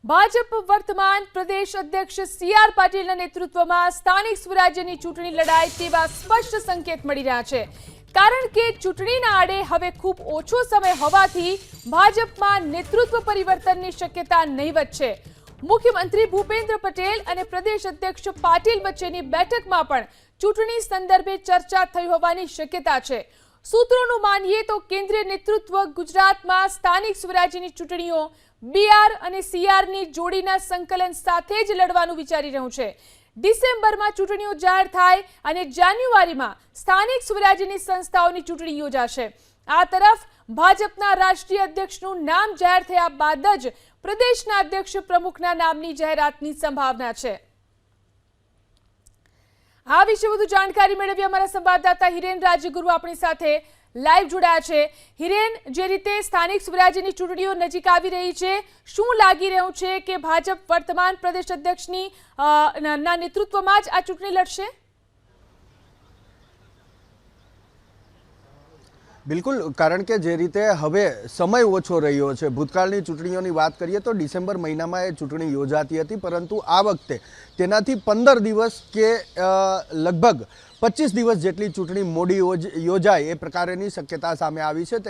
ભાજપ વર્તમાન પ્રદેશ અધ્યક્ષ સી.આર. પાટીલના નેતૃત્વમાં સ્થાનિક સ્વરાજ્યની ચૂંટણી લડાય તેવા સ્પષ્ટ સંકેત મળી રહ્યા છે, કારણ કે ચૂંટણીના આડે હવે ખૂબ ઓછો સમય હોવાથી ભાજપમાં નેતૃત્વ પરિવર્તનની શક્યતા નહીવત છે. મુખ્યમંત્રી ભૂપેન્દ્ર પટેલ અને પ્રદેશ અધ્યક્ષ પાટીલ વચ્ચેની બેઠકમાં પણ ચૂંટણી સંદર્ભે ચર્ચા થઈ હોવાની શક્યતા છે. સૂત્રોનું માનીએ તો કેન્દ્રીય નેતૃત્વ ગુજરાતમાં સ્થાનિક સ્વરાજ્યની ચૂંટણીઓ બીઆર અને સીઆરની જોડીના સંકલન સાથે જ લડવાનું વિચારી રહ્યું છે. ડિસેમ્બરમાં ચૂંટણીઓ જાહેર થાય અને જાન્યુઆરીમાં સ્થાનિક સ્વરાજ્યની સંસ્થાઓની ચૂંટણી યોજાશે. આ તરફ ભાજપના રાષ્ટ્રીય અધ્યક્ષનું નામ જાહેર થયા બાદ જ પ્રદેશના અધ્યક્ષ પ્રમુખના નામની જાહેરાતની સંભાવના છે. આ વિશે વધુ જાણકારી મેળવી અમારા સંવાદદાતા હિરેન રાજગુરુ આપણી સાથે લાઈવ જોડાયા છે. હિરેન, જે રીતે સ્થાનિક સ્વરાજ્યની ચૂંટણીઓ નજીક આવી રહી છે, શું લાગી રહ્યું છે કે ભાજપ વર્તમાન પ્રદેશ અધ્યક્ષની ના નેતૃત્વમાં જ આ ચૂંટણી લડશે? બિલકુલ, કારણ કે જે રીતે હવે સમય ઓછો રહ્યો છે. ભૂતકાળની ચૂંટણીઓની વાત કરીએ તો ડિસેમ્બર મહિનામાં એ ચૂંટણી યોજાતી હતી, પરંતુ આ વખતે તેનાથી 15 દિવસ કે લગભગ 25 દિવસ જેટલી ચૂંટણી મોડી યોજાય એ પ્રકારની શક્યતા સામે આવી છે.